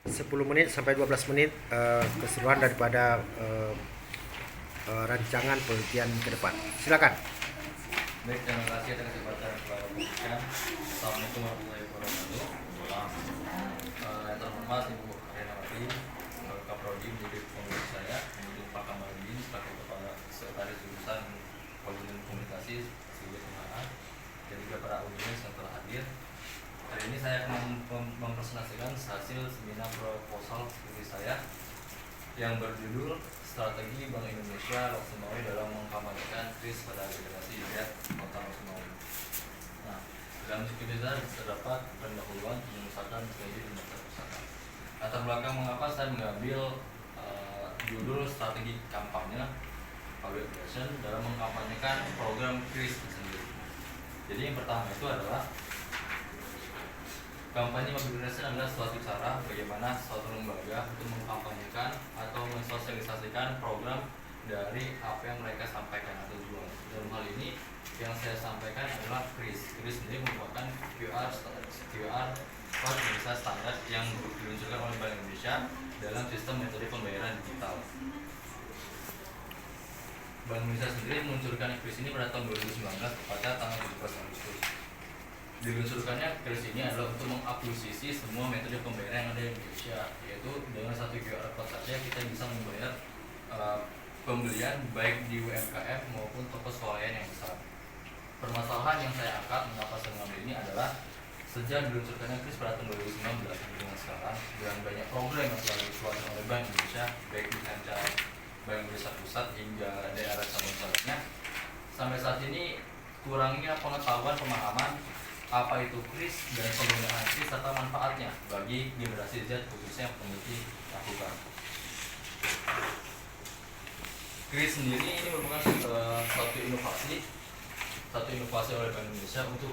10 menit sampai 12 menit keseluruhan daripada rancangan penelitian ke depan. Silakan. Baik, terima kasih atas kesempatan yang telah diberikan. Assalamualaikum warahmatullahi wabarakatuh. Yang terhormat Ibu Renawati, Kaprodi menjadi pengurus saya, kemudian Pak Kamaludin sebagai kepala sekretaris jurusan Politik Komunikasi Sivil Kemenangan, dan juga para audiens yang telah hadir. Hari ini saya akan mempresentasikan hasil seminar proposal studi saya yang berjudul Strategi Bank Indonesia Loksemawe dalam mengkampanyekan KRIS pada generasi Z Kota Loksemawe. Nah, dalam studi saya terdapat pendahuluan pengusahaan strategi dan masa pusaka. Latar belakang mengapa saya mengambil judul strategi kampanye public relation dalam mengkampanyekan program KRIS sendiri. Jadi yang pertama itu adalah kampanye public relation adalah suatu cara bagaimana suatu lembaga untuk mengkampanyekan atau mensosialisasikan program dari apa yang mereka sampaikan atau jual. Dalam hal ini yang saya sampaikan adalah KRIS. KRIS sendiri merupakan QR Code Indonesia standar yang diluncurkan oleh Bank Indonesia dalam sistem metode pembayaran digital. Bank Indonesia sendiri meluncurkan KRIS ini pada tahun 2019 pada tanggal 17 Agustus. Diluncurkannya KRIS ini adalah untuk mengakuisisi semua metode pembayaran yang ada di Indonesia, yaitu dengan satu QR Code saja kita bisa membayar pembelian baik di UMKM maupun toko swalayan yang besar. Permasalahan yang saya angkat mengapa saya mengambil ini adalah sejak diluncurkannya KRIS pada tahun 2019 dengan sekarang, dan banyak program yang telah dikeluarkan oleh Bank Indonesia baik di kancah Bank Indonesia Pusat hingga daerah cabang-cabangnya, sampai saat ini kurangnya pengetahuan pemahaman apa itu KRIS dan penggunaan KRIS serta manfaatnya bagi generasi Z khususnya yang peneliti lakukan. KRIS sendiri ini merupakan satu inovasi oleh Bank Indonesia untuk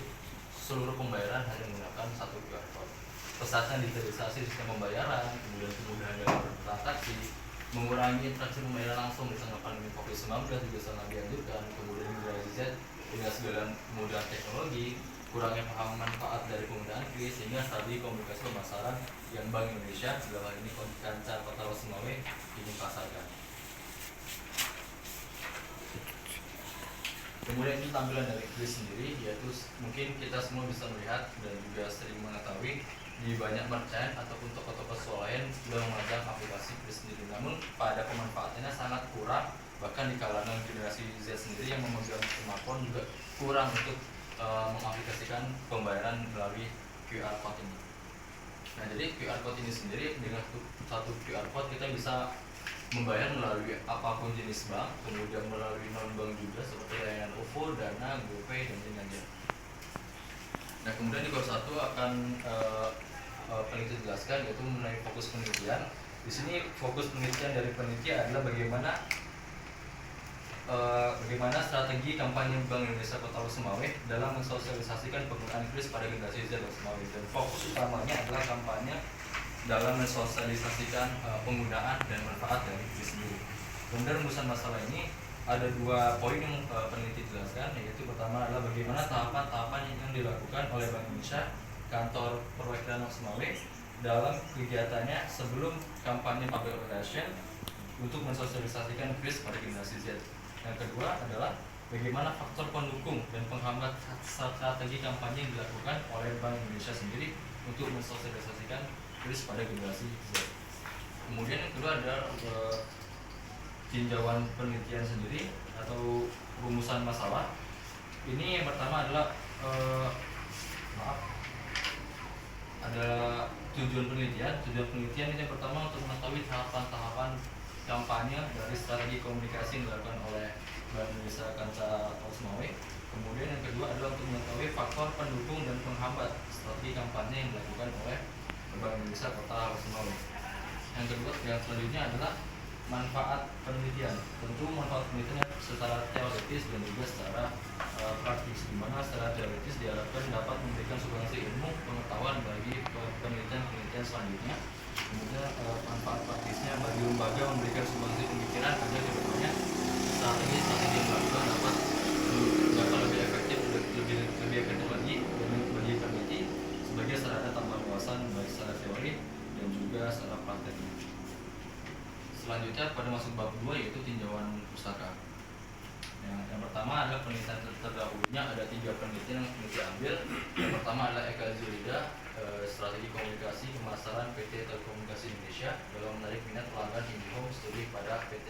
seluruh pembayaran hanya menggunakan satu QR Code. Pesatnya digitalisasi sistem pembayaran, kemudian kemudahan dalam bertransaksi, mengurangi interaksi pembayaran langsung di tengah pandemi COVID-19 juga sangat dianjurkan. Kemudian generasi Z dengan segala kemudahan teknologi, kurangnya paham manfaat dari penggunaan KRIS, sehingga strategi komunikasi pemasaran yang Bank Indonesia dalam hal ini kancah Kota Loksemawe ingin pasarkan. Kemudian ini tampilan dari KRIS sendiri, yaitu mungkin kita semua bisa melihat dan juga sering mengetahui di banyak merchant ataupun toko-toko swalayan sudah memajang aplikasi KRIS sendiri. Namun pada pemanfaatannya sangat kurang, bahkan di kalangan generasi Z sendiri yang memegang smartphone juga kurang untuk mengaplikasikan pembayaran melalui QR Code ini. Nah, jadi QR Code ini sendiri dengan satu QR Code kita bisa membayar melalui apapun jenis bank, kemudian melalui non-bank juga seperti layanan OVO, Dana, GoPay, dan lain-lainnya. Nah, kemudian di course 1 akan peneliti jelaskan yaitu mengenai fokus penelitian. Di sini fokus penelitian dari peneliti adalah bagaimana strategi kampanye Bank Indonesia Kota Loksemawe dalam mensosialisasikan penggunaan KRIS pada generasi Z Loksemawe, dan fokus utamanya adalah kampanye dalam mensosialisasikan penggunaan dan manfaat dari KRIS sendiri. Kemudian rumusan masalah ini ada dua poin yang peneliti jelaskan, yaitu pertama adalah bagaimana tahapan-tahapan yang dilakukan oleh Bank Indonesia Kantor Perwakilan Loksemawe dalam kegiatannya sebelum kampanye public relation untuk mensosialisasikan KRIS pada generasi Z. Yang kedua adalah bagaimana faktor pendukung dan penghambat strategi kampanye yang dilakukan oleh Bank Indonesia sendiri untuk mensosialisasikan KRIS pada generasi Z. Kemudian yang kedua adalah tinjauan penelitian sendiri atau rumusan masalah. Ini yang pertama adalah ada tujuan penelitian. Tujuan penelitian ini yang pertama untuk mengetahui tahapan-tahapan kampanye dari strategi komunikasi yang dilakukan oleh Bank Indonesia Kancah Loksemawe. Kemudian yang kedua adalah untuk mengetahui faktor pendukung dan penghambat strategi kampanye yang dilakukan oleh Bank Indonesia Kota Loksemawe. Yang kedua, yang selanjutnya adalah manfaat penelitian. Tentu manfaat penelitian secara teoritis dan juga secara praktis, di mana secara teoritis diharapkan dapat memberikan substansi ilmu pengetahuan bagi penelitian selanjutnya. Kemudian manfaat praktisnya bagi lembaga memberikan substansi pemikiran agar kedepannya strategi yang dilakukan dapat lebih efektif lagi bagi peneliti sebagai sarana tambahan wawasan baik secara teori dan dan juga secara praktek. Selanjutnya pada masuk bab 2 yaitu tinjauan pustaka. Yang pertama adalah penelitian terdahulunya, ada 3 penelitian yang peneliti ambil. Yang pertama adalah Eka Zulida, strategi komunikasi pemasaran PT Telekomunikasi Indonesia dalam menarik minat pelanggan IndiHome studi pada PT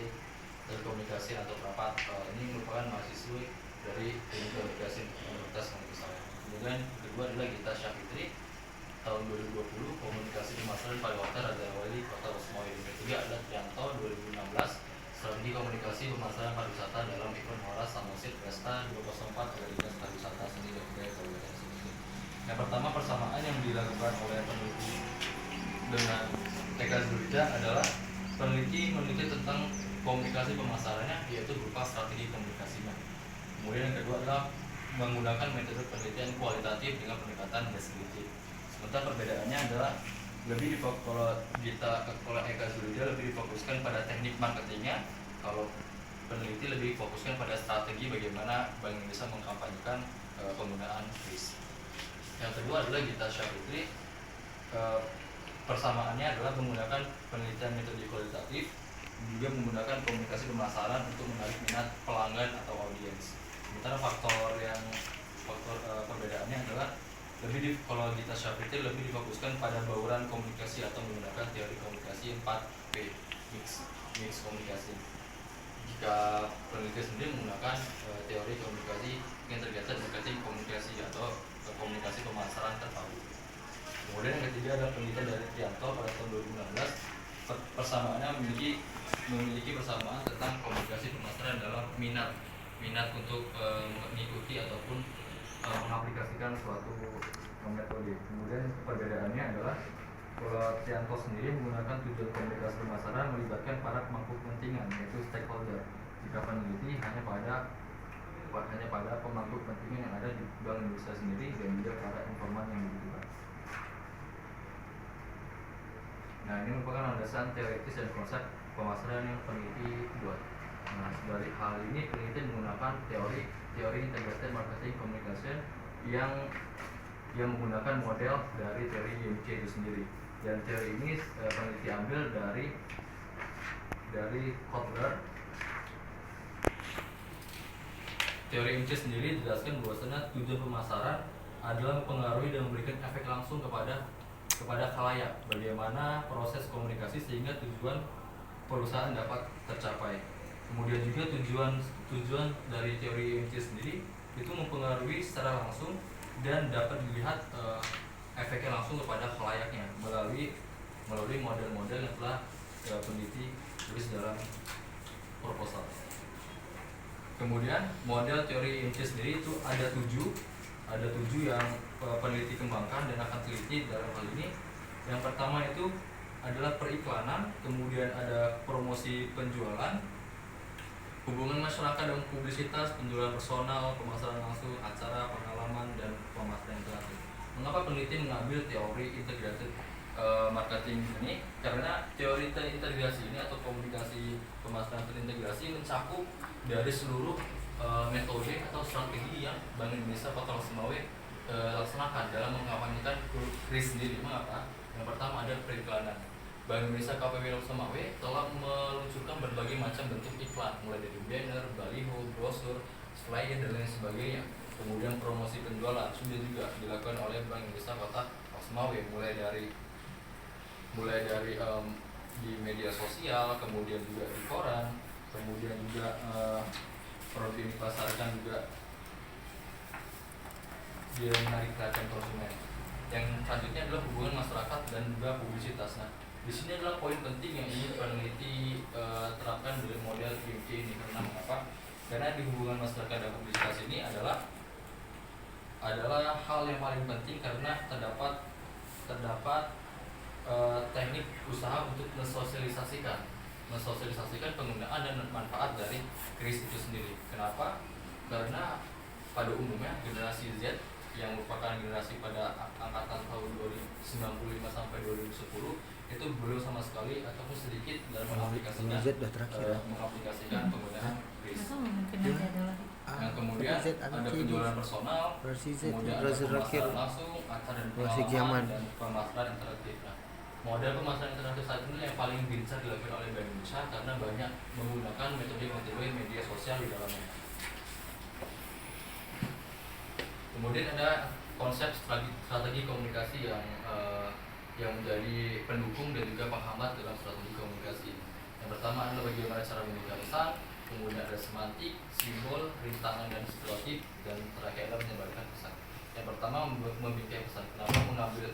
Telekomunikasi atau Prapat. Ini merupakan mahasiswa dari Telekomunikasi Universitas Indonesia. Kemudian kedua adalah Gita Syafitri, tahun 2020 komunikasi pemasaran pariwisata Raja Wali Kota Osmo. Yang ketiga adalah Trianto 2016 strategi komunikasi pemasaran pariwisata dalam event Horas Samosid Pesta 204 dari Dinas Pariwisata Seni dan Budaya Kabupaten Sumut. Yang pertama, persamaan yang dilakukan oleh peneliti dengan Eka Zulida adalah peneliti tentang komunikasi pemasarannya, yaitu berupa strategi komunikasinya. Kemudian yang kedua adalah menggunakan metode penelitian kualitatif dengan pendekatan deskriptif. Sementara perbedaannya adalah kalau Eka Zulida lebih difokuskan pada teknik marketingnya, kalau peneliti lebih fokuskan pada strategi bagaimana Bank Indonesia mengkampanyekan penggunaan kris. Yang kedua adalah Gita Syafitri, persamaannya adalah menggunakan penelitian metode kualitatif, juga menggunakan komunikasi pemasaran untuk menarik minat pelanggan atau audiens. Sementara perbedaannya adalah kalau Gita Syafitri lebih difokuskan pada bauran komunikasi atau menggunakan teori komunikasi 4P, mix komunikasi. Jika peneliti sendiri menggunakan teori komunikasi integrated marketing komunikasi atau komunikasi pemasaran terpadu. Kemudian yang ketiga adalah penelitian dari Trianto pada tahun 2016. Persamaannya memiliki persamaan tentang komunikasi pemasaran dalam minat untuk mengikuti ataupun mengaplikasikan suatu metode. Kemudian perbedaannya adalah kalau Trianto sendiri menggunakan tujuan komunikasi pemasaran melibatkan para pemangku kepentingan, yaitu stakeholder. Jika peneliti hanya pada pemangku kepentingan yang ada di Bank Indonesia sendiri dan juga para informan yang dibutuhkan. Nah, ini merupakan landasan teoritis dan konsep pemasaran yang peneliti buat. Nah, dari hal ini peneliti menggunakan teori integrated marketing communication yang menggunakan model dari teori IMC itu sendiri. Dan teori ini peneliti ambil dari Kotler. Teori IMC sendiri dijelaskan bahwasanya tujuan pemasaran adalah mempengaruhi dan memberikan efek langsung kepada khalayak, bagaimana proses komunikasi sehingga tujuan perusahaan dapat tercapai. Kemudian juga tujuan dari teori IMC sendiri itu mempengaruhi secara langsung dan dapat dilihat efeknya langsung kepada khalayaknya melalui model-model yang telah peneliti tulis dalam proposal. Kemudian model teori IMC sendiri itu ada tujuh yang peneliti kembangkan dan akan teliti dalam hal ini. Yang pertama itu adalah periklanan, kemudian ada promosi penjualan, hubungan masyarakat dan publisitas, penjualan personal, pemasaran langsung, acara, pengalaman, dan pemasaran interaktif. Mengapa peneliti mengambil teori integrated marketing ini? Karena teori terintegrasi ini atau komunikasi pemasaran terintegrasi mencakup dari seluruh metode atau strategi yang Bank Indonesia Kota Losmawe laksanakan dalam mengkampanyekan kris sendiri. Mengapa? Yang pertama ada periklanan. Bank Indonesia KPW Losmawe telah meluncurkan berbagai macam bentuk iklan, mulai dari banner, baliho, brosur, flyer dan lain sebagainya. Kemudian promosi penjualan sudah juga dilakukan oleh Bank Indonesia Kota Losmawe, mulai dari di media sosial, kemudian juga di koran, kemudian juga produk yang dipasarkan juga dia menarik perhatian konsumen. Yang selanjutnya adalah hubungan masyarakat dan juga publisitas. Nah, di sini adalah poin penting yang ingin peneliti terapkan dari model IMC ini. Karena mengapa? Karena di hubungan masyarakat dan publisitas ini adalah hal yang paling penting karena terdapat teknik usaha untuk mensosialisasikan penggunaan dan manfaat dari kris itu sendiri. Kenapa? Karena pada umumnya generasi Z yang merupakan generasi pada angkatan tahun 1995 sampai 2010 itu belum sama sekali ataupun sedikit dalam mengaplikasikan penggunaan kris. Yang kemudian ada penjualan personal, kemudian ada pemasaran langsung, acara dan pengalaman, dan pemasaran interaktif. Nah, Model pemasaran alternatif saat ini yang paling gencar dilakukan oleh Bank Indonesia karena banyak menggunakan metode-metode media sosial di dalamnya. Kemudian ada konsep strategi komunikasi yang menjadi pendukung dan juga penghambat dalam strategi komunikasi. Yang pertama adalah bagaimana cara memberikan pesan, kemudian ada semantik, simbol, rintangan dan situatif, dan terakhir adalah menyebarkan pesan. Yang pertama membingkai pesan. Kenapa mengambil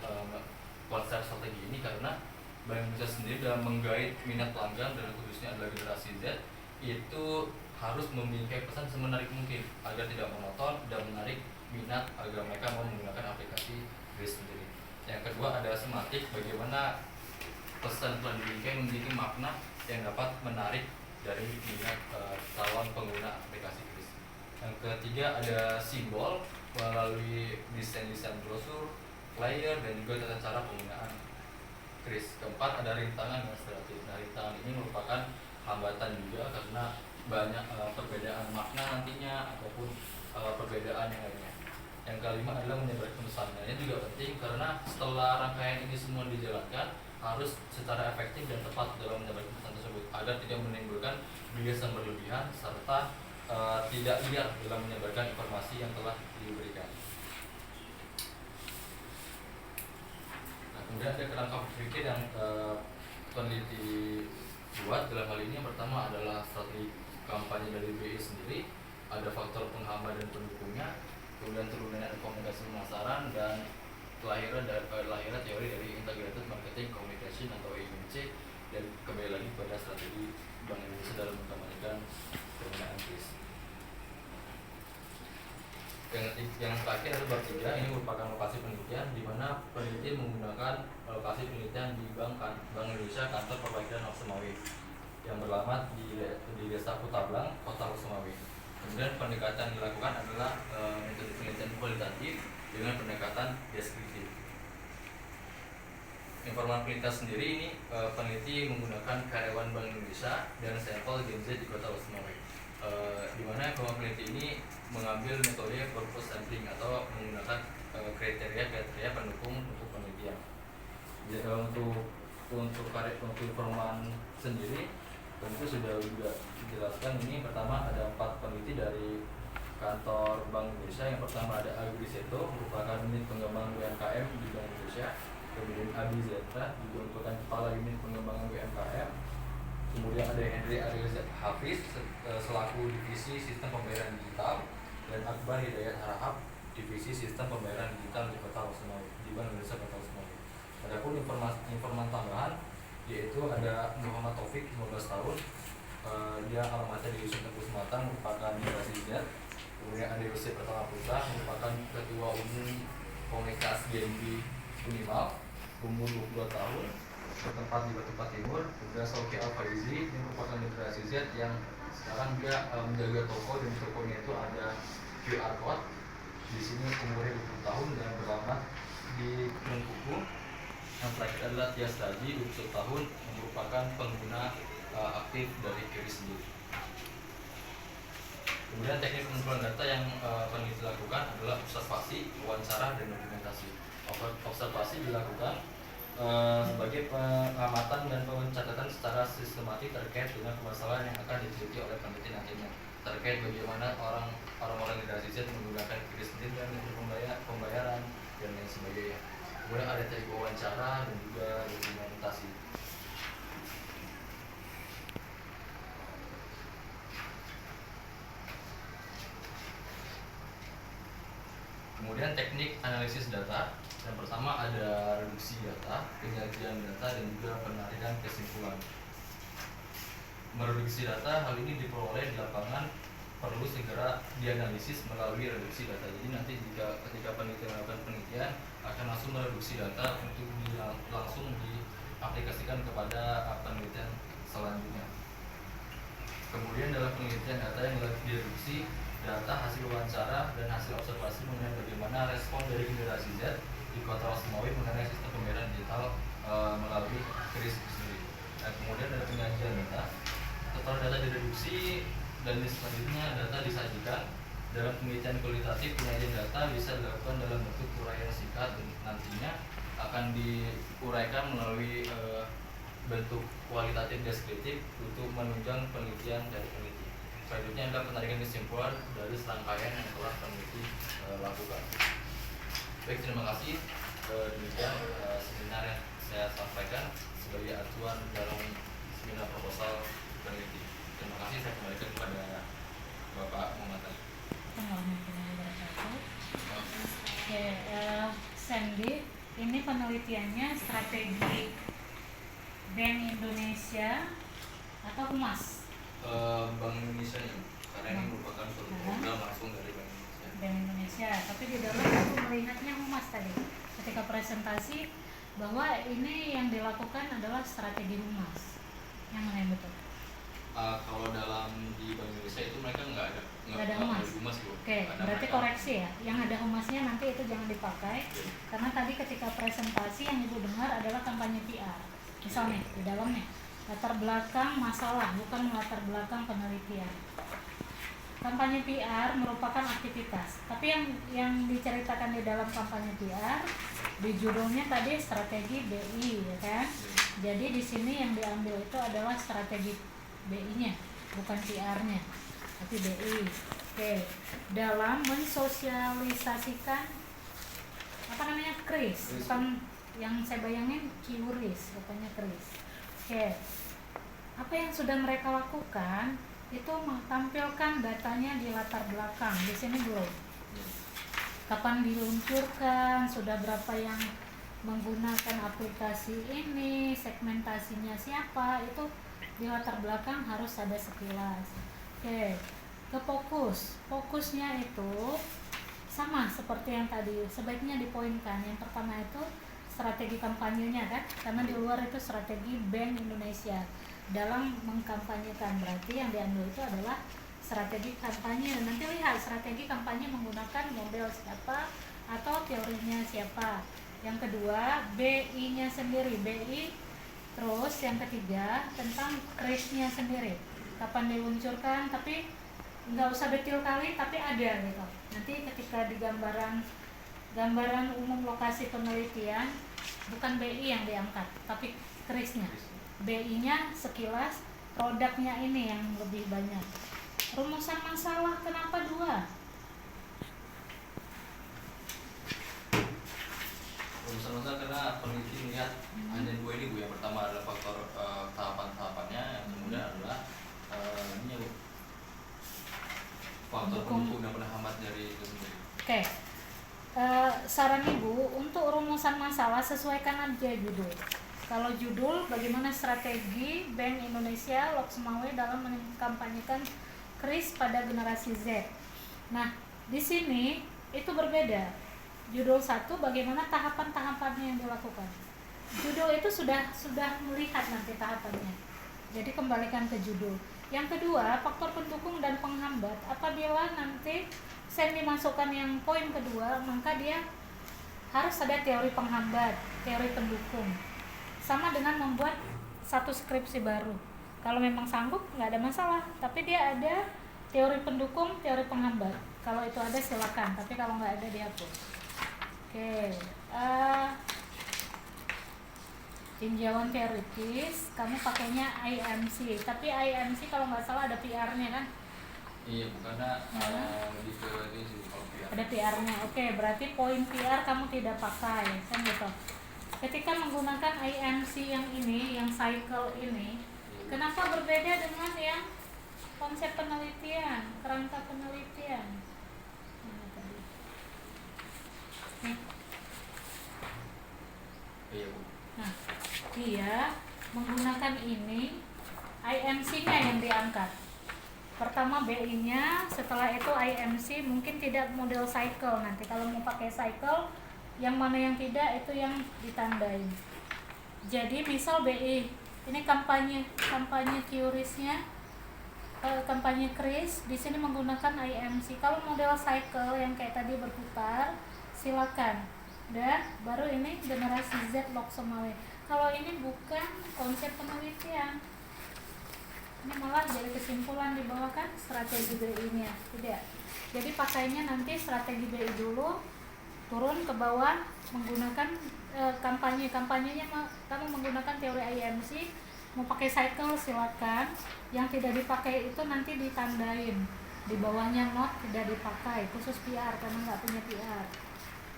konsep strategi ini? Karena Bank Indonesia sendiri dalam menggait minat pelanggan dan khususnya adalah generasi Z itu harus membingkai pesan semenarik mungkin agar tidak monoton dan menarik minat agar mereka mau menggunakan aplikasi Kris sendiri. Yang kedua ada semantik, bagaimana pesan telah dibingkai memiliki makna yang dapat menarik dari minat calon pengguna aplikasi Kris. Yang ketiga ada simbol melalui desain-desain brosur, flyer, dan juga tata cara penggunaan Kris. Keempat ada rintangan dan strategi. Nah, rintangan ini merupakan hambatan juga karena banyak perbedaan makna nantinya ataupun perbedaan yang lainnya. Yang kelima adalah menyebarkan pesan. Nah, ini juga penting karena setelah rangkaian ini semua dijalankan harus secara efektif dan tepat dalam menyebarkan pesan tersebut agar tidak menimbulkan bias yang berlebihan serta tidak liar dalam menyebarkan informasi yang telah diberikan. Nah, kemudian ada kerangka berpikir yang peneliti buat dalam hal ini. Yang pertama adalah strategi kampanye dari BI sendiri, ada faktor penghambat dan pendukungnya, kemudian turunannya ada komunikasi pemasaran, dan lahirnya teori dari integrated marketing communication atau IMC, dan kembali lagi pada strategi Bank Indonesia dalam mengkampanyekan penggunaan Kris. Yang terakhir adalah bab 3, ini merupakan lokasi penelitian di mana peneliti menggunakan lokasi penelitian di Bank Indonesia Kantor Perwakilan Loksemawe yang beralamat di Desa Kutablang, Kota Loksemawe. Kemudian pendekatan dilakukan adalah metode penelitian kualitatif dengan pendekatan deskriptif. Informan penelitian sendiri ini peneliti menggunakan karyawan Bank Indonesia dan sampel Gen Z di Kota Loksemawe. Di mana informan peneliti ini mengambil metode purpose sampling atau menggunakan kriteria pendukung untuk penelitian. Jadi, untuk informan sendiri tentu sudah juga dijelaskan. Ini pertama ada 4 peneliti dari kantor Bank Indonesia. Yang pertama ada Agri Seto, merupakan unit pengembangan UMKM di Bank Indonesia. Kemudian Abi Zeta, juga merupakan kepala unit pengembangan UMKM. Kemudian ada Henry Ariel Hafiz selaku divisi sistem pembayaran digital, dan Akbar Hidayat Harahap, divisi sistem pembayaran digital di Kota Loksemawe, di Bank Indonesia Kota Loksemawe. Adapun informan tambahan yaitu ada Muhammad Taufik, 15 tahun, dia alamatnya di Dusun Tengku Sematang, merupakan generasi Z. Kemudian ada Yosef Pertama Putra, merupakan ketua umum komunitas GNB Unimal, umur 22 tahun, bertempat di Batu Timur. Kemudian Sauki Al-Faizi, ini merupakan generasi Z yang sekarang dia menjaga toko, dan tokonya itu ada QR code. Di sini umurnya 20 tahun dan beralamat di Kuku. Yang terakhir adalah Tias Raji, 21 tahun, yang merupakan pengguna aktif dari Kris sendiri. Kemudian teknik pengumpulan data yang peneliti lakukan adalah observasi, wawancara, dan dokumentasi. Observasi dilakukan sebagai pengamatan dan pencatatan secara sistematik terkait dengan permasalahan yang akan diteliti oleh peneliti nantinya, terkait bagaimana orang-orang generasi Z menggunakan Kris sendiri dan pembayaran dan lain sebagainya. Kemudian ada teknik wawancara dan juga dokumentasi. Kemudian teknik analisis data. Yang pertama ada reduksi data, penyajian data, dan juga penarikan kesimpulan. Mereduksi data, hal ini diperoleh di lapangan perlu segera dianalisis melalui reduksi data. Jadi nanti ketika peneliti melakukan penelitian akan langsung mereduksi data untuk langsung diaplikasikan kepada penelitian selanjutnya. Kemudian dalam penelitian data yang direduksi, data hasil wawancara dan hasil observasi mengenai bagaimana respon dari generasi Z di Kota Loksemawe mengenai sistem pembayaran digital melalui Kris sendiri. Nah, kemudian ada penyajian data. Setelah data direduksi dan selanjutnya data disajikan dalam penelitian kualitatif, penyajian data bisa dilakukan dalam bentuk uraian singkat dan nantinya akan uraikan melalui bentuk kualitatif deskriptif untuk menunjang penelitian dari peneliti. Selanjutnya adalah penarikan kesimpulan dari serangkaian yang telah peneliti lakukan. Baik, terima kasih. Demikian seminar yang saya sampaikan sebagai acuan dalam seminar proposal peneliti. Terima kasih, saya kembalikan kepada Bapak Muhammad Ali. Oke, Sandy, ini penelitiannya strategi Bank Indonesia atau Humas? Bank Indonesia ini, karena ini merupakan suatu program langsung dari Bank Indonesia. Bank Indonesia, tapi di dalam aku melihatnya Humas tadi. Ketika presentasi bahwa ini yang dilakukan adalah strategi Humas. Yang mana yang betul? Kalau dalam di Bank Indonesia itu mereka nggak ada humas, Bu. Oke, berarti mereka koreksi ya. Yang ada humasnya nanti itu jangan dipakai. Karena tadi ketika presentasi yang Ibu dengar adalah kampanye PR. Misalnya di dalamnya latar belakang masalah, bukan latar belakang penelitian. Kampanye PR merupakan aktivitas. Tapi yang diceritakan di dalam kampanye PR di judulnya tadi strategi BI, ya kan? Jadi di sini yang diambil itu adalah strategi BI-nya, bukan PR-nya, tapi BI. Oke, dalam mensosialisasikan apa namanya KRIS, bukan yang saya bayangin QRIS, bukannya KRIS. Oke, apa yang sudah mereka lakukan itu menampilkan datanya di latar belakang. Di sini belum. Kapan diluncurkan, sudah berapa yang menggunakan aplikasi ini, segmentasinya siapa, itu di latar belakang harus ada sekilas. Oke, ke fokusnya itu sama seperti yang tadi, sebaiknya dipoinkan. Yang pertama itu strategi kampanyenya kan, karena di luar itu strategi Bank Indonesia dalam mengkampanyekan, berarti yang diambil itu adalah strategi kampanye. Nanti lihat strategi kampanye menggunakan model siapa atau teorinya siapa. Yang kedua BI-nya sendiri, BI. Terus yang ketiga tentang KRIS-nya sendiri, kapan diluncurkan, tapi nggak usah detail kali, tapi ada gitu. Nanti ketika di gambaran umum lokasi penelitian, bukan BI yang diangkat, tapi KRIS-nya. BI-nya sekilas, produknya ini yang lebih banyak. Rumusan masalah kenapa 2? Rumusan karena peneliti melihat hanya 2 ini, Bu. Yang pertama adalah faktor tahapan-tahapannya, yang kemudian adalah ini, Bu, faktor pendukung dan penghambat dari itu sendiri. Oke. Saran Ibu untuk rumusan masalah sesuaikan aja judul. Kalau judul bagaimana strategi Bank Indonesia Loksmawe dalam mengkampanyekan KRIS pada generasi Z. Nah, di sini itu berbeda. Judul 1 bagaimana tahapan-tahapannya yang dilakukan. Judul itu sudah melihat nanti tahapannya. Jadi kembalikan ke judul. Yang kedua, faktor pendukung dan penghambat. Apabila nanti saya dimasukkan yang poin kedua, maka dia harus ada teori penghambat, teori pendukung. Sama dengan membuat satu skripsi baru. Kalau memang sanggup nggak ada masalah, tapi dia ada teori pendukung, teori penghambat. Kalau itu ada silakan, tapi kalau nggak ada dihapus. Oke, tinjauan teoritis, kamu pakainya IMC, tapi IMC kalau nggak salah ada PR-nya kan? Iya, karena lebih ke ini kalau PR. Ada PR-nya, oke, berarti poin PR kamu tidak pakai, kan gitu. Ketika menggunakan IMC yang ini, yang cycle ini, kenapa berbeda dengan yang konsep penelitian, kerangka penelitian? Iya, Bu. Nah, dia menggunakan ini IMC-nya yang diangkat. Pertama BI-nya, setelah itu IMC, mungkin tidak model cycle. Nanti kalau mau pakai cycle, yang mana yang tidak itu yang ditandain. Jadi misal BI, ini kampanye QRIS-nya, kampanye KRIS, di sini menggunakan IMC. Kalau model cycle yang kayak tadi berputar, silakan. Dan baru ini generasi Z Loksmawe. Kalau ini bukan konsep penelitian, ini malah jadi kesimpulan di bawah kan strategi BI-nya, tidak. Jadi pakainya nanti strategi BI dulu, turun ke bawah menggunakan kampanyenya kamu menggunakan teori IMC. Mau pakai cycle silakan, yang tidak dipakai itu nanti ditandain di bawahnya not tidak dipakai khusus PR karena nggak punya PR.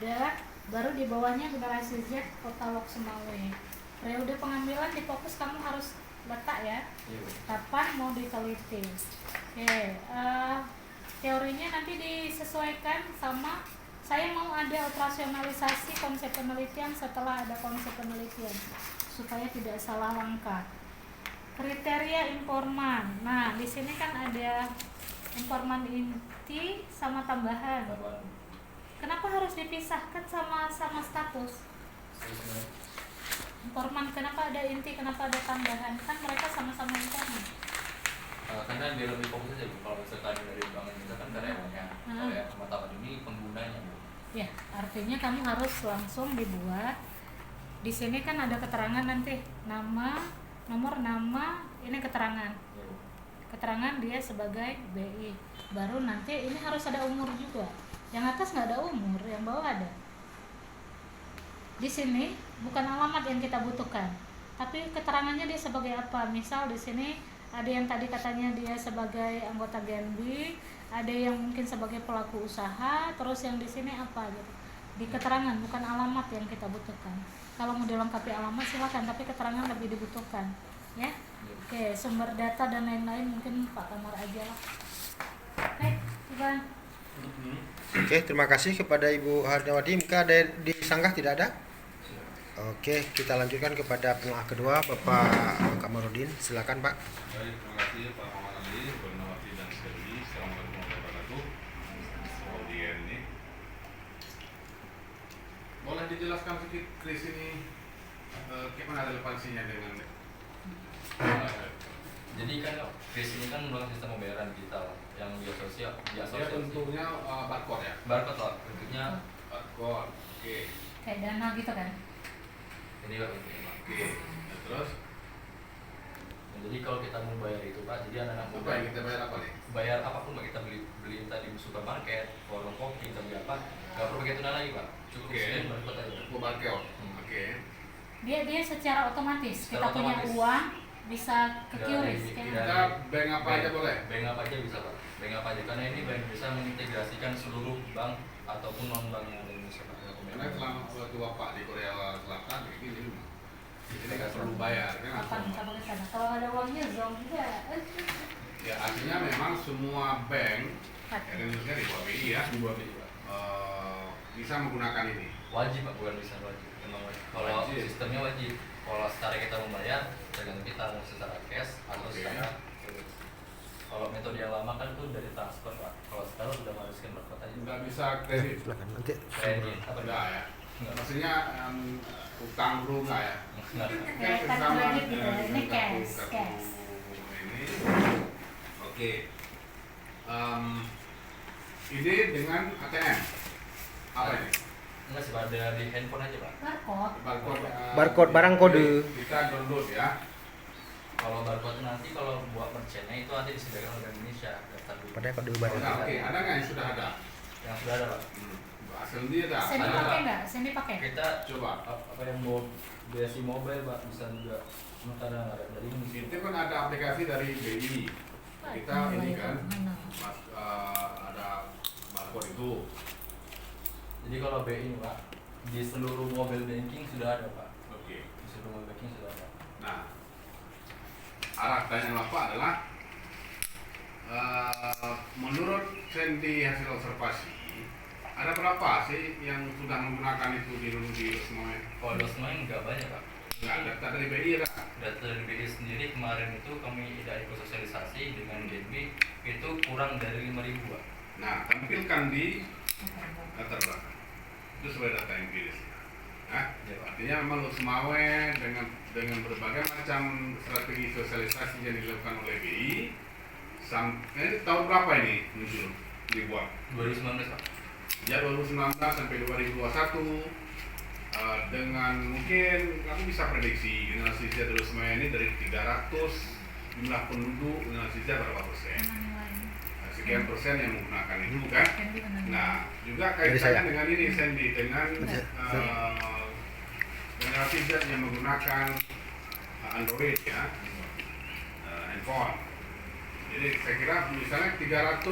Dan baru di bawahnya generasi Z Kota Lok Semawe. Periode pengambilan di fokus kamu harus letak ya, kapan mau diteliti. Oke, teorinya nanti disesuaikan sama saya mau ada operasionalisasi konsep penelitian setelah ada konsep penelitian supaya tidak salah langkah. Kriteria informan. Nah, di sini kan ada informan inti sama tambahan. Kenapa harus dipisahkan sama status? Informan kenapa ada inti, kenapa ada tambahan? Kan mereka sama-sama informan. Karena dia lebih fokus aja Bu. Kalau misalkan dari bank Indonesia kan karyawannya, kalau yang mata ini penggunanya Bu. Ya, artinya kamu harus langsung dibuat. Di sini kan ada keterangan nanti nama, nomor nama, ini keterangan. Keterangan dia sebagai BI. Baru nanti ini harus ada umur juga. Yang atas nggak ada umur, yang bawah ada. Di sini bukan alamat yang kita butuhkan, tapi keterangannya dia sebagai apa. Misal di sini ada yang tadi katanya dia sebagai anggota Genbi, ada yang mungkin sebagai pelaku usaha, terus yang di sini apa gitu. Di keterangan bukan alamat yang kita butuhkan. Kalau mau dilengkapi alamat silakan, tapi keterangan lebih dibutuhkan, ya. Oke, sumber data dan lain-lain mungkin Pak Kamar aja lah. Oke, Ivan. Oke, terima kasih kepada Ibu Hardawati. Maka ada disanggah tidak ada? Oke, kita lanjutkan kepada penengah kedua Bapak Kamarudin. Silakan Pak. Baik, terima kasih Pak Muhammad Ali, Bernawati dan Selvi. Assalamualaikum warahmatullahi wabarakatuh. Audien ini. Boleh dijelaskan sedikit kris ini gimana relevansinya dengan Jadi kan kris ini kan merupakan sistem pembayaran digital yang dia bentuknya barcode ya? barcode lah, bentuknya Barcode, oke. Kayak dana gitu kan. ini Pak bentuknya. Oke, nah, terus Nah, jadi kalau kita mau bayar itu Pak, jadi anak-anak apa muda yang kita bayar apa nih? bayar apapun Pak, kita beli entah di supermarket, warung kopi, kita beli apa, nggak perlu pakai tunai lagi Pak, cukup Oke. scan barcode aja. Cukup barcode, oke. Dia secara otomatis. Secara Kita punya otomatis. uang bisa ke QRIS kan. Kita bank apa aja boleh? Bank apa aja bisa Pak, bank apa aja, karena ini bank bisa mengintegrasikan seluruh bank ataupun non bank yang ada di Indonesia Pak. Karena selama waktu Bapak di Korea Selatan kayak gini ini nggak perlu bayar kan? Kapan kita pakai sana? Kalau ada uangnya zong juga. Ya artinya memang semua bank Indonesia di bawah BI ya Di bawah BI Pak. bisa menggunakan ini. Wajib Pak, bukan bisa wajib, memang wajib. Kalau Wajib. sistemnya wajib, kalau secara kita membayar tergantung kita mau secara cash atau Oke. secara kalau metode yang lama kan itu dari transfer Pak, kalau sekarang sudah mengharuskan barcode aja. Nggak bisa kredit. Silakan nanti. Kredit apa Enggak ya. Enggak. Maksudnya utang dulu nggak ya? Enggak. Kayak kartu kredit gitu ya. Ini cash. Ini. Oke. Ini dengan ATM. Apa ini? Enggak sih Pak, ada di handphone aja Pak. Barcode. Barcode. Barcode barang kode. Kita download ya. Kalau barcode nanti kalau buat merchantnya itu nanti disediakan oleh Bank Indonesia daftar dulu. Pada kode Oh, barang. nah, oke. Ada nggak yang sudah ada? Yang sudah ada Pak. Asal dia ada. Sini Ada, pakai Pak. nggak? Sini pakai. Kita Coba. apa yang mau BSI mobile Pak bisa juga. Cuma kadang nggak ada dari ini. Itu kan ada aplikasi dari BI. Kita ini kan ada barcode itu. Jadi kalau BI ini Pak, di seluruh mobile banking sudah ada Pak. Oke. Di seluruh mobile banking sudah ada. Nah, arah tanya Bapak adalah menurut Sandy hasil observasi ada berapa sih yang sudah menggunakan itu di semuanya? Kalau semuanya nggak banyak Pak. Nggak, data dari BI ada. Data dari BI sendiri kemarin itu kami tidak ikut sosialisasi dengan GNB itu kurang dari 5.000 Pak. Nah, tampilkan di latar belakang. Itu sebagai data empiris. Nah, Ya, Pak. artinya memang Lok Semawe dengan berbagai macam strategi sosialisasi yang dilakukan oleh BI sampai tahun berapa ini muncul dibuat? 2019 Pak. Ya 2019 sampai 2021 dengan mungkin kamu bisa prediksi generasi Z Lok Semawe ini dari 300 jumlah penduduk generasi Z berapa persen? sekian persen yang menggunakan itu kan. Sandy benar. Nah, juga Dari saya. kaitannya dengan ini Sandy, dengan generasi Z yang menggunakan Android ya, handphone. Jadi saya kira misalnya 300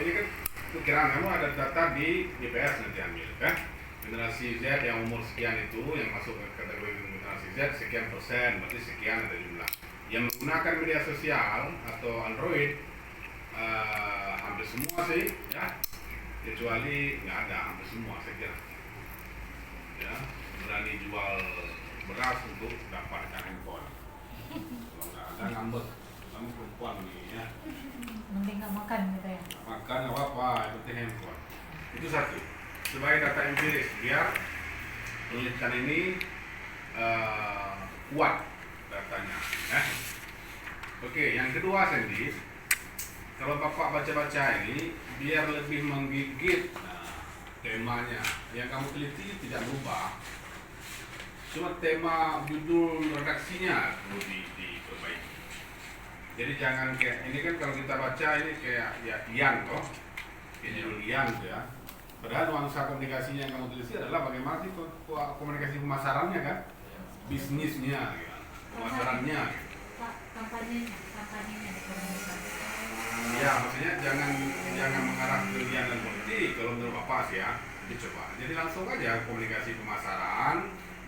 ini kan perkiraan kamu ada data di BPS nanti ambil kan. Generasi Z yang umur sekian itu yang masuk ke kategori generasi Z sekian persen, berarti sekian ada jumlah. Yang menggunakan media sosial atau Android hampir semua sih ya, kecuali nggak ada, hampir semua saya kira ya berani jual beras untuk dapatkan handphone. Kalau nggak ada ngambek, kamu perempuan nih ya, Mending nggak makan gitu ya. makan nggak apa-apa, yang penting handphone. Itu satu, sebagai data empiris biar penelitian ini kuat datanya ya. Oke, yang kedua Sandy, kalau Bapak baca-baca ini biar lebih menggigit temanya yang kamu teliti tidak berubah, cuma tema judul redaksinya perlu diperbaiki. Jadi jangan kayak ini kan, kalau kita baca ini kayak ya Ian toh, kayak judul Ian gitu ya. Padahal nuansa komunikasinya yang kamu teliti adalah bagaimana sih komunikasi pemasarannya kan, bisnisnya, gitu, pemasarannya. Gitu. Pak, kampanyenya dikomunikasi. Ya, maksudnya jangan mengarah ke Ian dan politik kalau menurut Bapak sih ya. Dicoba. Jadi langsung aja komunikasi pemasaran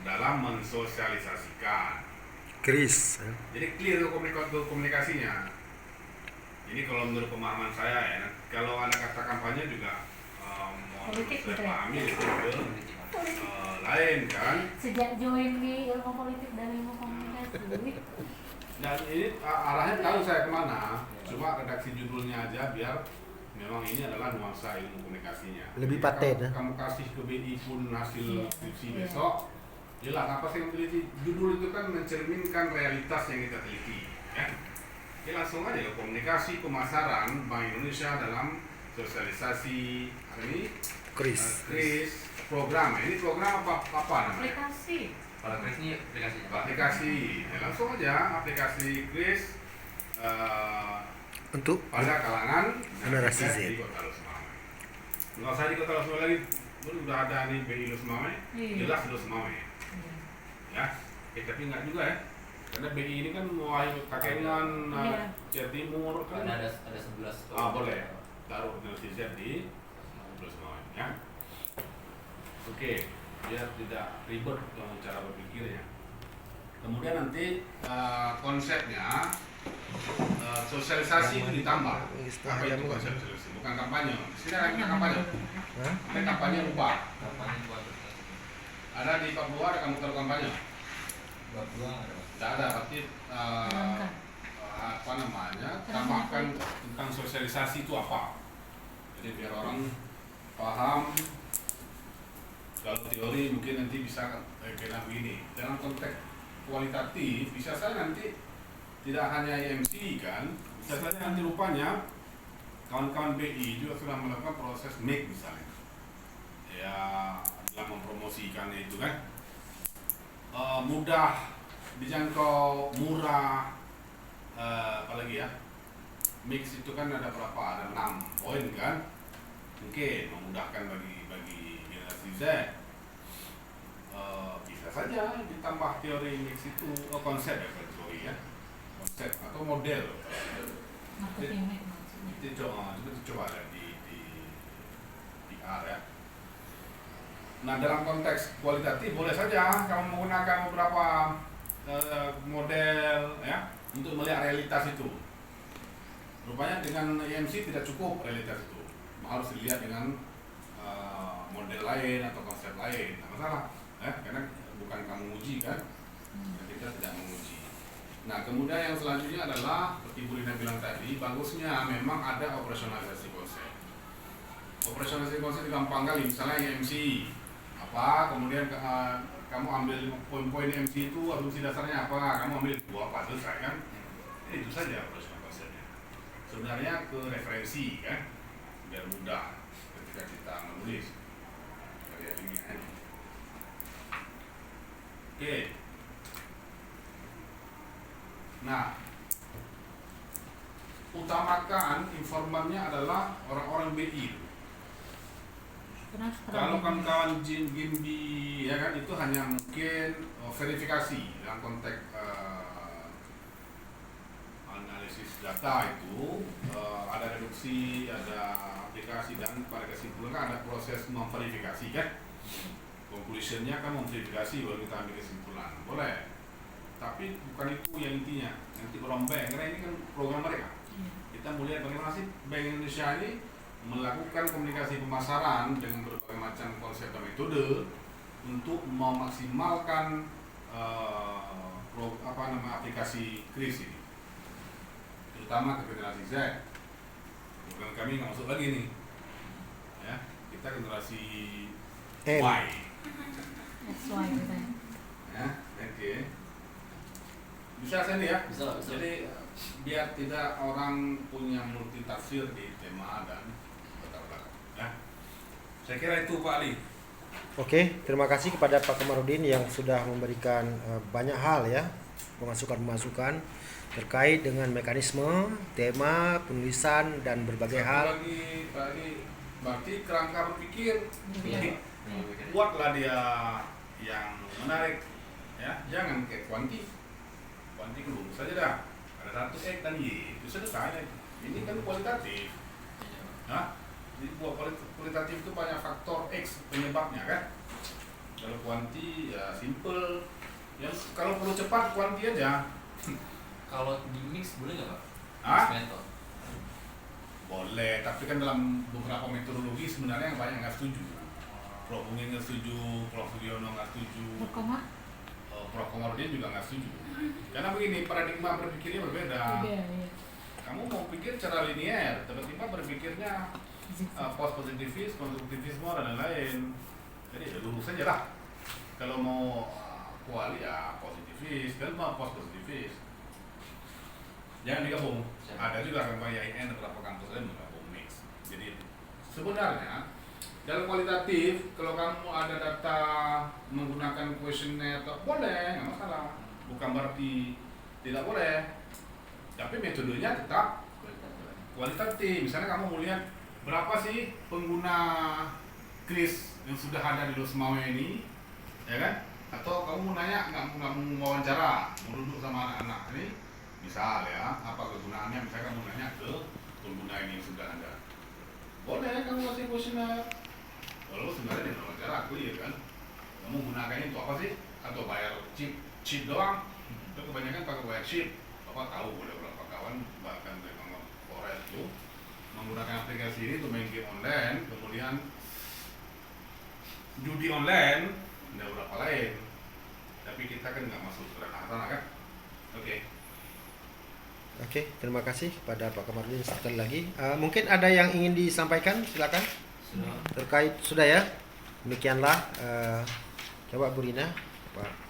dalam mensosialisasikan. Chris. Jadi clear komunikasinya. Jadi kalau menurut pemahaman saya ya, kalau ada kata kampanye juga Politik saya gitu ya? pahami itu lain kan. Sejak join di ilmu politik dan ilmu komunikasi. Dan ini arahnya tahu saya kemana. Cuma redaksi judulnya aja biar memang ini adalah nuansa ilmu komunikasinya. Lebih Jadi paten, kalau ya? kamu kasih ke BI pun hasil skripsi Iya. besok, jelas apa sih yang teliti. Judul itu kan mencerminkan realitas yang kita teliti ya. Jadi langsung aja ke komunikasi pemasaran Bank Indonesia dalam sosialisasi ini Chris. program. Ini program apa namanya? Aplikasi. Kalau Chris ini aplikasinya Pak. Aplikasi. Ya, langsung aja aplikasi Chris Untuk pada kalangan generasi Z. di Kota Losmame. Nggak usah di Kota Losmame lagi, udah ada nih BI Losmame, Iya. jelas Losmame ya. Tapi nggak juga ya, karena BI ini kan Wahyu Kakengan, Iya. Jawa Timur kan. Karena ada 11 Boleh taruh generasi Z di Losmame ya. Oke, biar tidak ribet dalam cara berpikirnya. Kemudian nanti konsepnya sosialisasi itu ditambah. Apa itu konsep sosialisasi? Bukan kampanye. Di sini ada kampanye. Hah? Ada kampanye lupa. kampanye buat Ada di Papua ada komputer kampanye. buat doang ada Pak. Tidak ada. Berarti Hilangkan. apa namanya? Tambahkan tentang sosialisasi itu apa. Jadi biar orang paham. Kalau teori mungkin nanti bisa kena begini. Dalam konteks kualitatif bisa saja nanti tidak hanya IMC kan, bisa saja nanti rupanya kawan-kawan BI juga sudah melakukan proses make misalnya ya dalam mempromosikannya itu kan. Mudah dijangkau, murah, apalagi ya, mix itu kan ada berapa, ada 6 poin kan, mungkin memudahkan bagi generasi Z. Bisa saja ditambah teori mix itu, konsep ya, sorry ya, konsep atau model. Marketing mix maksudnya. Itu coba ada di R ya. Nah dalam konteks kualitatif boleh saja kamu menggunakan beberapa model ya untuk melihat realitas itu. Rupanya dengan IMC tidak cukup realitas itu, harus dilihat dengan model lain atau konsep lain. Tidak masalah, karena bukan kamu uji kan, kita tidak menguji. Nah kemudian yang selanjutnya adalah seperti Bu Lina bilang tadi, bagusnya memang ada operasionalisasi konsep. Operasionalisasi konsep gampang kali, misalnya IMC apa, kemudian kamu ambil poin-poin IMC itu, asumsi dasarnya apa, kamu ambil itu apa, selesai kan? Itu saja operasional konsepnya. Sebenarnya ke referensi kan, biar mudah ketika kita menulis karya ilmiah ini. Oke. Nah, utamakan informannya adalah orang-orang BI. Kenapa? Kalau kawan-kawan Gimbi ya kan itu hanya mungkin verifikasi dalam konteks analisis data itu ada reduksi, ada aplikasi dan pada kesimpulan kan ada proses memverifikasi kan. Conclusionnya kan memverifikasi baru kita ambil kesimpulan. Boleh. Tapi bukan itu yang intinya. Nanti orang bank karena ini kan program mereka. Kita melihat bagaimana sih Bank Indonesia ini melakukan komunikasi pemasaran dengan berbagai macam konsep dan metode untuk memaksimalkan aplikasi kris ini, terutama ke generasi Z. Bukan kami nggak masuk lagi nih, ya kita generasi M. Y. XY gitu ya. Ya, oke. Bisa saya nih ya. Bisa. Jadi biar tidak orang punya multi tafsir di tema dan latar belakang. Ya. Saya kira itu Pak Ali. Oke, terima kasih kepada Pak Kamarudin yang sudah memberikan banyak hal ya, pemasukan-pemasukan terkait dengan mekanisme, tema, penulisan dan berbagai Satu hal. lagi Pak Ali, berarti kerangka berpikir Iya. buatlah dia yang menarik, ya jangan kayak kuanti lurus saja dah. Ada satu X dan Y itu selesai. Ini kan kualitatif. Nah, jadi buat kualitatif itu banyak faktor X penyebabnya kan. Kalau kuanti ya simple. Yang kalau perlu cepat kuanti aja. Kalau di mix boleh nggak Pak? Hah? Mix method. Boleh, tapi kan dalam beberapa metodologi sebenarnya yang banyak nggak setuju. Prof. Ungin nggak setuju, Prof. Sugiono nggak setuju, Berkoma? Prof. Komarudin juga nggak setuju. Karena begini, paradigma berpikirnya berbeda. Iya, iya. Kamu mau pikir secara linear, tiba-tiba berpikirnya post positivis, konstruktivisme dan lain-lain. Jadi ya lurus saja lah. Kalau mau kuali ya positivis, dan mau post positivis. Jangan digabung. Ada juga kan IAIN beberapa kampus lain menggabung mix. Jadi sebenarnya dalam kualitatif kalau kamu ada data menggunakan kuesioner boleh, nggak masalah. Bukan berarti tidak boleh. Tapi metodenya tetap kualitatif. Misalnya kamu mau lihat berapa sih pengguna kris yang sudah ada di Losmawe ini, ya kan? Atau kamu mau nanya nggak mau wawancara, mau duduk sama anak-anak ini, misal ya, apa kegunaannya? Misalnya kamu nanya ke pengguna ini yang sudah ada, boleh kamu kasih kuesioner. Kalau sebenarnya di wawancara clear kan, kamu gunakannya untuk apa sih? Atau bayar chip doang? Itu kebanyakan pakai bayar chip. Bapak tahu boleh berapa kawan bahkan memang Korea itu menggunakan aplikasi ini untuk main game online, kemudian judi online, ada beberapa lain. Tapi kita kan nggak masuk ke ranah sana kan? Oke. Oke, terima kasih kepada Pak Kamarudin sekali lagi. Mungkin ada yang ingin disampaikan, silakan. Sudah. Terkait sudah ya. Demikianlah. Coba Bu Rina, Pak